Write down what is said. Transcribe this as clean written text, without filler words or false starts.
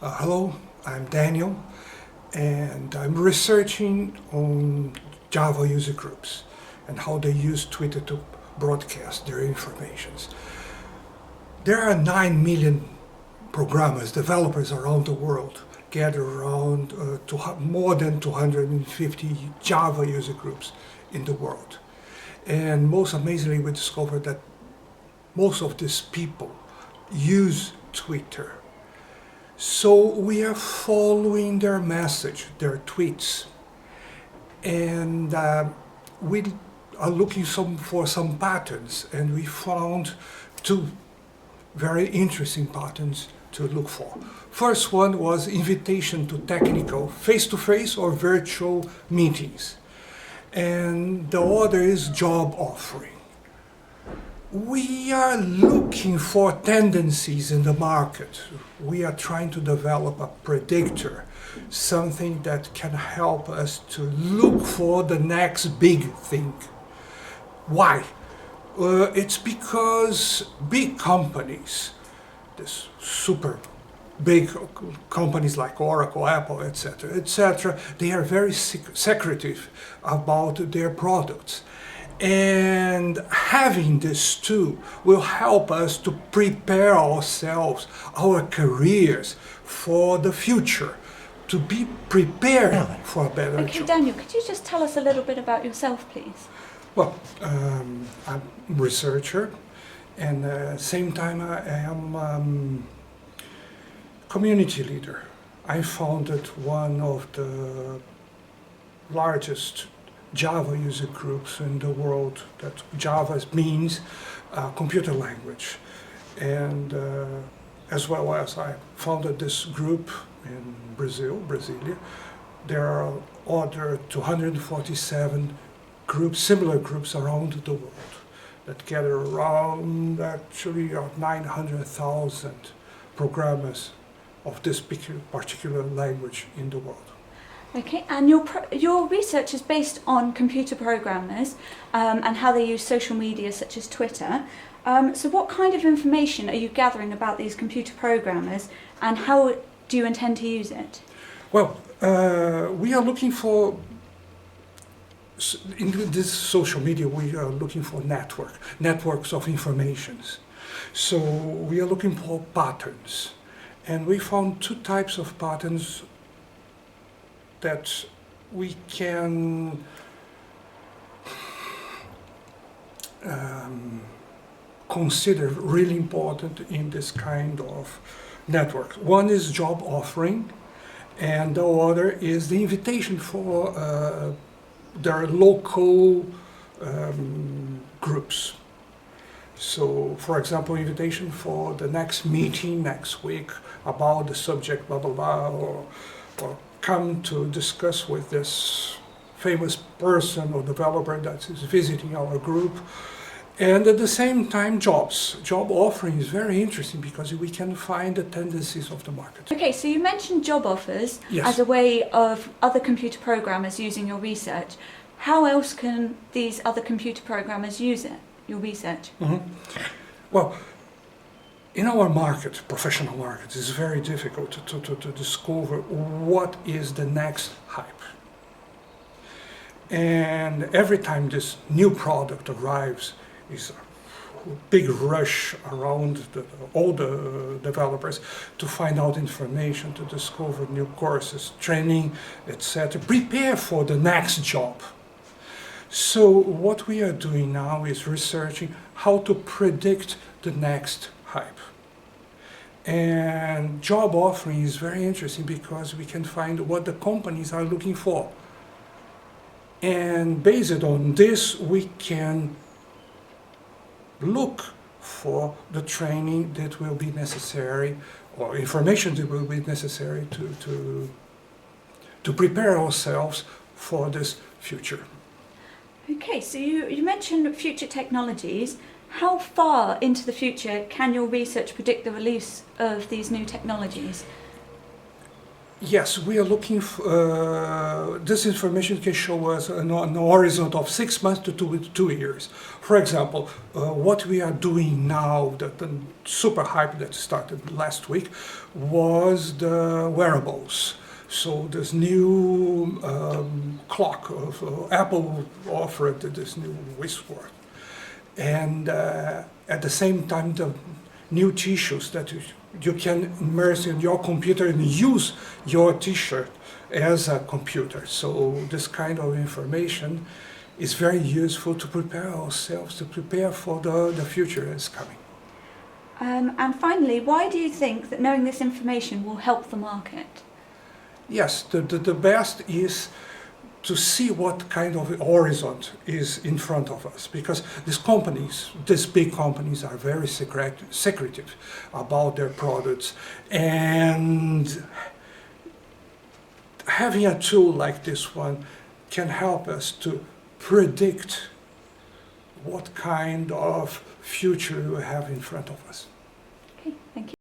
Hello, I'm Daniel, and I'm researching on Java user groups and how they use Twitter to broadcast their informations. There are 9 million programmers, developers around the world, gathered around more than 250 Java user groups in the world. And most amazingly, we discovered that most of these people use Twitter. So we are following their message, their tweets, and we are looking for some patterns, and we found two very interesting patterns to look for. First one was invitation to technical face-to-face or virtual meetings, and the other is job offering. We are looking for tendencies in the market. We are trying to develop a predictor, something that can help us to look for the next big thing. Why? It's because big companies, this super big companies like Oracle, Apple, etc., they are very secretive about their products. And having this too will help us to prepare ourselves, our careers for the future, to be prepared for a better job. Okay, Daniel, could you just tell us a little bit about yourself, please? Well, I'm a researcher, and at the same time I am community leader. I founded one of the largest Java user groups in the world. That Java means computer language, and as well as I founded this group in Brasilia. There are other 247 groups, similar groups around the world that gather around actually 900,000 programmers of this particular language in the world. Okay, and your research is based on computer programmers and how they use social media such as Twitter. So what kind of information are you gathering about these computer programmers, and how do you intend to use it? Well, we are looking for, in this social media, we are looking for networks of informations. So we are looking for patterns, and we found two types of patterns that we can consider really important in this kind of network. One is job offering, and the other is the invitation for their local groups. So, for example, invitation for the next meeting next week about the subject, blah, blah, blah, or come to discuss with this famous person or developer that is visiting our group. And at the same time, job offering is very interesting because we can find the tendencies of the market. Okay, so you mentioned job offers Yes. as a way of other computer programmers using your research. How else can these other computer programmers use it, your research? Mm-hmm. Well, in our market, professional market, it's very difficult to discover what is the next hype. And every time this new product arrives, is a big rush around all the developers to find out information, to discover new courses, training, etc. Prepare for the next job. So what we are doing now is researching how to predict the next hype. And job offering is very interesting because we can find what the companies are looking for. And based on this, we can look for the training that will be necessary, or information that will be necessary to prepare ourselves for this future. Okay, so you mentioned future technologies. How far into the future can your research predict the release of these new technologies? Yes, we are looking for this information can show us an horizon of 6 months to 2 years. For example, what we are doing now, the super hype that started last week, was the wearables. So this new clock of Apple offered this new wristwatch, and at the same time the new tissues that you can immerse in your computer and use your t-shirt as a computer. So this kind of information is very useful to prepare ourselves, to prepare for the future that's coming. And finally, why do you think that knowing this information will help the market? Yes, the best is to see what kind of horizon is in front of us, because these big companies are very secretive about their products, and having a tool like this one can help us to predict what kind of future we have in front of us.